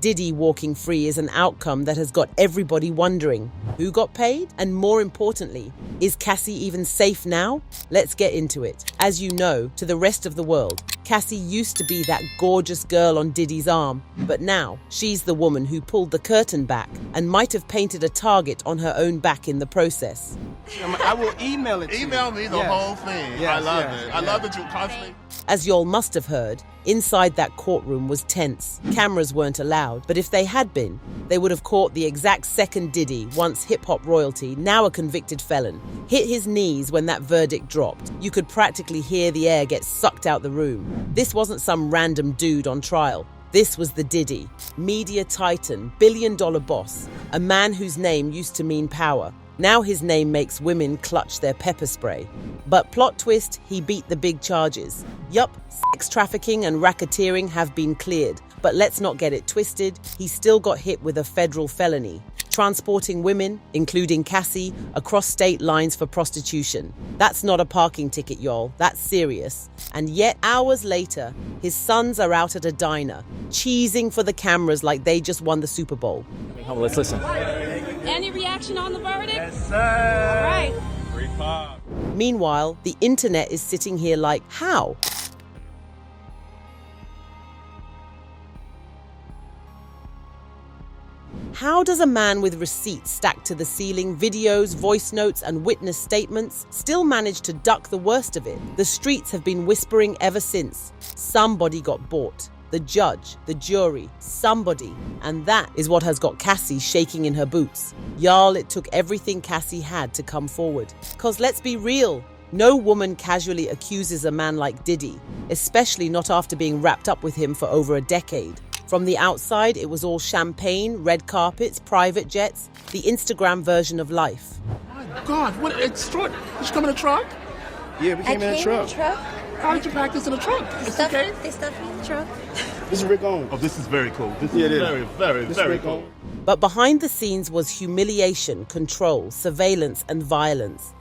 Diddy walking free is an outcome that has got everybody wondering who got paid, and more importantly, is Cassie even safe now? Let's get into it. As you know, to the rest of the world, Cassie used to be that gorgeous girl on Diddy's arm, but now she's the woman who pulled the curtain back and might have painted a target on her own back in the process. I will email it to you. Email me the whole thing. Yes, I love yes, it. yes. I love that you constantly... As y'all must have heard, inside that courtroom was tense. Cameras weren't allowed, but if they had been, they would have caught the exact second Diddy, once hip-hop royalty, now a convicted felon, hit his knees when that verdict dropped. You could practically hear the air get sucked out the room. This wasn't some random dude on trial. This was the Diddy, media titan, billion-dollar boss, a man whose name used to mean power. Now his name makes women clutch their pepper spray. But plot twist, he beat the big charges. Yup, sex trafficking and racketeering have been cleared. But let's not get it twisted, he still got hit with a federal felony. Transporting women, including Cassie, across state lines for prostitution. That's not a parking ticket, y'all. That's serious. And yet, hours later, his sons are out at a diner, cheesing for the cameras like they just won the Super Bowl. Come on, let's listen. Any reaction on the verdict? Yes, sir. All right. Great pop. Meanwhile, the internet is sitting here like, how? How does a man with receipts stacked to the ceiling, videos, voice notes, and witness statements still manage to duck the worst of it? The streets have been whispering ever since. Somebody got bought. The judge, the jury, somebody. And that is what has got Cassie shaking in her boots. Y'all, it took everything Cassie had to come forward. 'Cause let's be real, no woman casually accuses a man like Diddy, especially not after being wrapped up with him for over a decade. From the outside, it was all champagne, red carpets, private jets, the Instagram version of life. My God, what extraordinary. Did you come in a truck? Yeah, we came in a truck. How did you pack this in a trunk? It's okay. They stuffed me in the truck. This is Rick Owens. Oh, this is very cool. This Yeah, is it is. very, very, This is very Rick cool. Owens. But behind the scenes was humiliation, control, surveillance, and violence.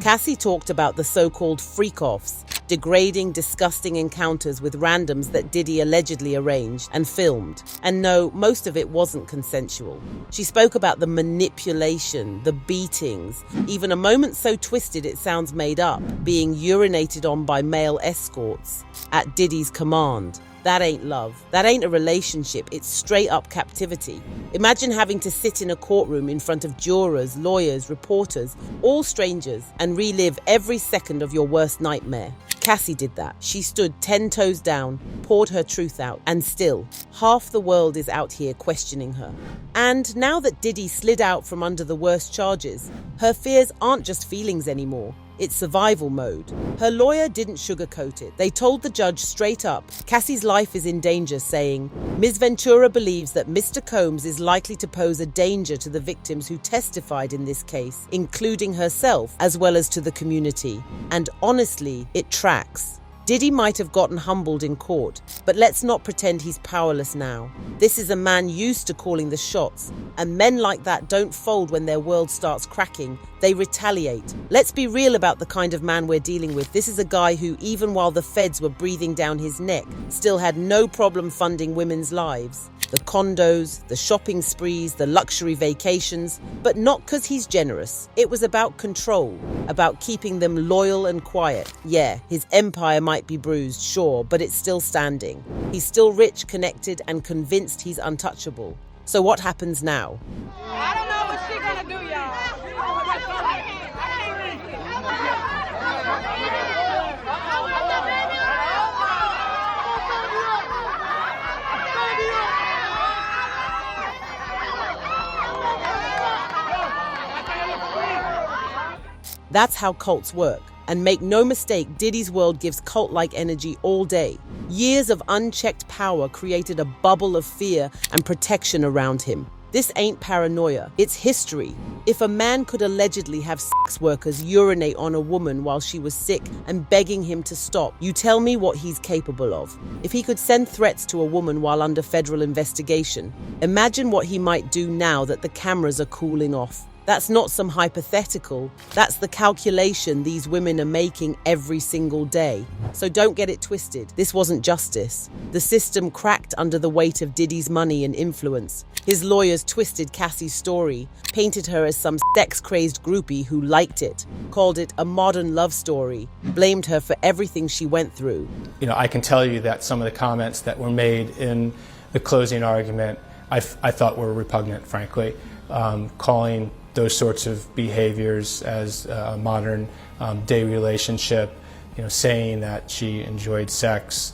Cassie talked about the so-called freak-offs, degrading, disgusting encounters with randoms that Diddy allegedly arranged and filmed. And no, most of it wasn't consensual. She spoke about the manipulation, the beatings, even a moment so twisted it sounds made up, being urinated on by male escorts at Diddy's command. That ain't love. That ain't a relationship. It's straight up captivity. Imagine having to sit in a courtroom in front of jurors, lawyers, reporters, all strangers, and relive every second of your worst nightmare. Cassie did that. She stood 10 toes down, poured her truth out, and still, half the world is out here questioning her. And now that Diddy slid out from under the worst charges, her fears aren't just feelings anymore. It's survival mode. Her lawyer didn't sugarcoat it. They told the judge straight up, Cassie's life is in danger, saying, Ms. Ventura believes that Mr. Combs is likely to pose a danger to the victims who testified in this case, including herself, as well as to the community. And honestly, it tracks. Diddy might have gotten humbled in court, but let's not pretend he's powerless now. This is a man used to calling the shots, and men like that don't fold when their world starts cracking. They retaliate. Let's be real about the kind of man we're dealing with. This is a guy who, even while the feds were breathing down his neck, still had no problem funding women's lives. The condos, the shopping sprees, the luxury vacations, but not because he's generous. It was about control, about keeping them loyal and quiet. Yeah, his empire might be bruised, sure, but it's still standing. He's still rich, connected, and convinced he's untouchable. So what happens now? I don't know what she's gonna do, y'all. That's how cults work. And make no mistake, Diddy's world gives cult-like energy all day. Years of unchecked power created a bubble of fear and protection around him. This ain't paranoia, it's history. If a man could allegedly have sex workers urinate on a woman while she was sick and begging him to stop, you tell me what he's capable of. If he could send threats to a woman while under federal investigation, imagine what he might do now that the cameras are cooling off. That's not some hypothetical. That's the calculation these women are making every single day. So don't get it twisted. This wasn't justice. The system cracked under the weight of Diddy's money and influence. His lawyers twisted Cassie's story, painted her as some sex-crazed groupie who liked it, called it a modern love story, blamed her for everything she went through. I can tell you that some of the comments that were made in the closing argument I thought were repugnant, frankly, calling those sorts of behaviors as a modern day relationship, saying that she enjoyed sex,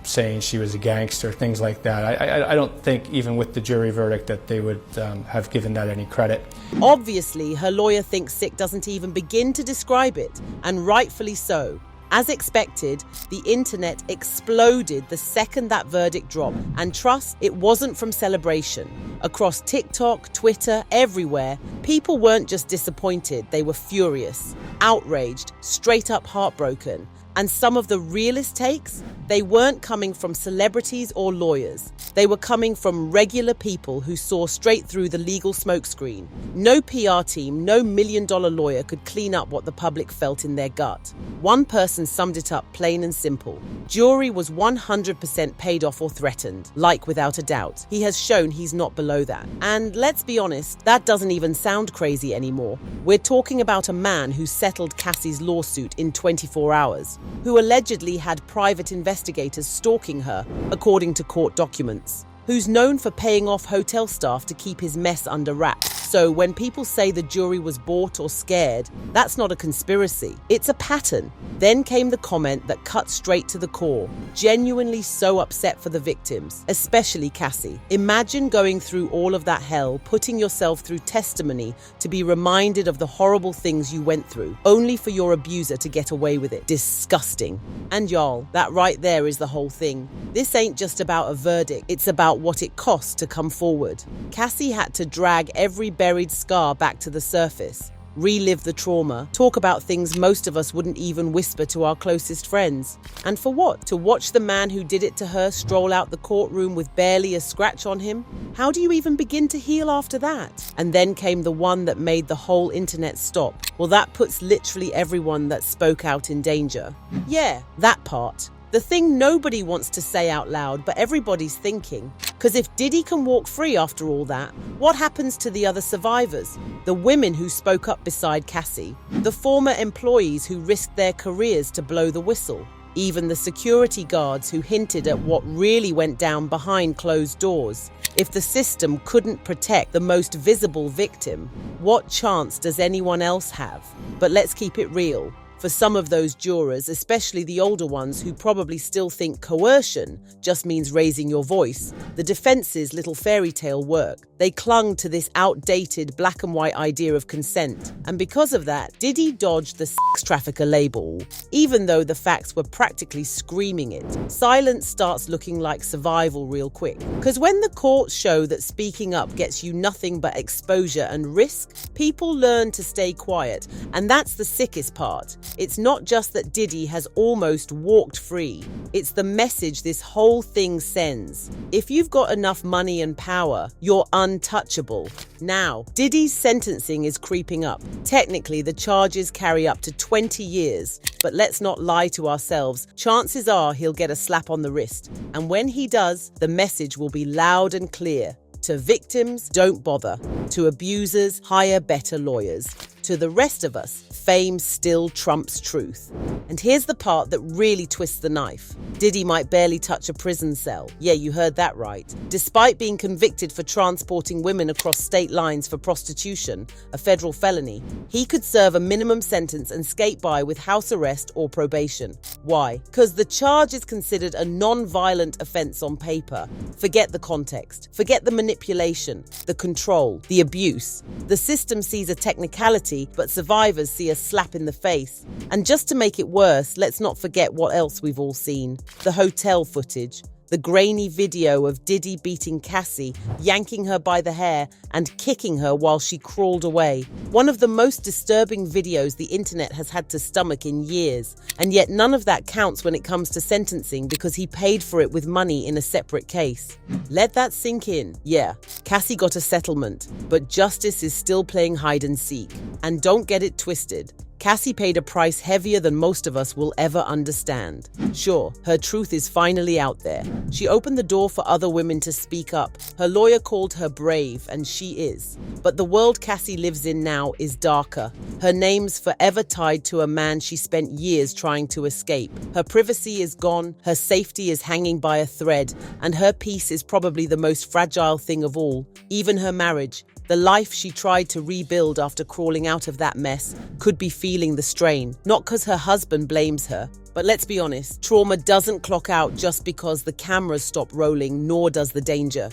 saying she was a gangster, things like that. I don't think even with the jury verdict that they would have given that any credit. Obviously, her lawyer thinks sick doesn't even begin to describe it, and rightfully so. As expected, the internet exploded the second that verdict dropped, and trust, it wasn't from celebration. Across TikTok, Twitter, everywhere, people weren't just disappointed, they were furious, outraged, straight up heartbroken. And some of the realest takes, they weren't coming from celebrities or lawyers. They were coming from regular people who saw straight through the legal smokescreen. No PR team, no million-dollar lawyer could clean up what the public felt in their gut. One person summed it up plain and simple. Jury was 100% paid off or threatened, like without a doubt. He has shown he's not below that. And let's be honest, that doesn't even sound crazy anymore. We're talking about a man who settled Cassie's lawsuit in 24 hours. Who allegedly had private investigators stalking her, according to court documents, who's known for paying off hotel staff to keep his mess under wraps. So when people say the jury was bought or scared, that's not a conspiracy, it's a pattern. Then came the comment that cut straight to the core, genuinely so upset for the victims, especially Cassie. Imagine going through all of that hell, putting yourself through testimony to be reminded of the horrible things you went through, only for your abuser to get away with it. Disgusting. And y'all, that right there is the whole thing. This ain't just about a verdict, it's about what it costs to come forward. Cassie had to drag every buried scar back to the surface, relive the trauma, talk about things most of us wouldn't even whisper to our closest friends. And for what? To watch the man who did it to her stroll out the courtroom with barely a scratch on him? How do you even begin to heal after that? And then came the one that made the whole internet stop. Well, that puts literally everyone that spoke out in danger. Yeah, that part. The thing nobody wants to say out loud, but everybody's thinking. Because if Diddy can walk free after all that, what happens to the other survivors? The women who spoke up beside Cassie? The former employees who risked their careers to blow the whistle? Even the security guards who hinted at what really went down behind closed doors? If the system couldn't protect the most visible victim, what chance does anyone else have? But let's keep it real. For some of those jurors, especially the older ones who probably still think coercion just means raising your voice, the defense's little fairy tale worked. They clung to this outdated black and white idea of consent. And because of that, Diddy dodged the sex trafficker label, even though the facts were practically screaming it. Silence starts looking like survival real quick. Because when the courts show that speaking up gets you nothing but exposure and risk, people learn to stay quiet. And that's the sickest part. It's not just that Diddy has almost walked free. It's the message this whole thing sends. If you've got enough money and power, you're untouchable. Now, Diddy's sentencing is creeping up. Technically, the charges carry up to 20 years. But let's not lie to ourselves. Chances are he'll get a slap on the wrist. And when he does, the message will be loud and clear. To victims, don't bother. To abusers, hire better lawyers. To the rest of us, fame still trumps truth. And here's the part that really twists the knife. Diddy might barely touch a prison cell. Yeah, you heard that right. Despite being convicted for transporting women across state lines for prostitution, a federal felony, he could serve a minimum sentence and skate by with house arrest or probation. Why? Because the charge is considered a non-violent offense on paper. Forget the context. Forget the manipulation, the control, the abuse. The system sees a technicality, but survivors see a slap in the face. And just to make it worse, let's not forget what else we've all seen. The hotel footage. the grainy video of Diddy beating Cassie, yanking her by the hair and kicking her while she crawled away. One of the most disturbing videos the internet has had to stomach in years. And yet none of that counts when it comes to sentencing because he paid for it with money in a separate case. Let that sink in. Yeah, Cassie got a settlement, but justice is still playing hide and seek. And don't get it twisted. Cassie paid a price heavier than most of us will ever understand. Sure, her truth is finally out there. She opened the door for other women to speak up. Her lawyer called her brave, and she is. But the world Cassie lives in now is darker. Her name's forever tied to a man she spent years trying to escape. Her privacy is gone, her safety is hanging by a thread, and her peace is probably the most fragile thing of all. Even her marriage, the life she tried to rebuild after crawling out of that mess, could be feeling the strain. Not because her husband blames her, but let's be honest, trauma doesn't clock out just because the cameras stop rolling, nor does the danger.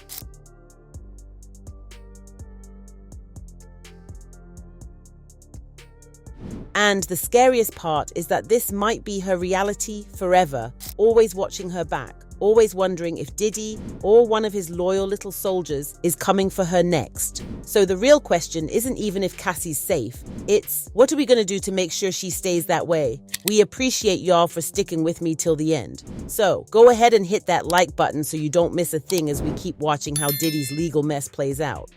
And the scariest part is that this might be her reality forever, always watching her back. Always wondering if Diddy or one of his loyal little soldiers is coming for her next. So the real question isn't even if Cassie's safe. It's, what are we going to do to make sure she stays that way? We appreciate y'all for sticking with me till the end. So go ahead and hit that like button so you don't miss a thing as we keep watching how Diddy's legal mess plays out.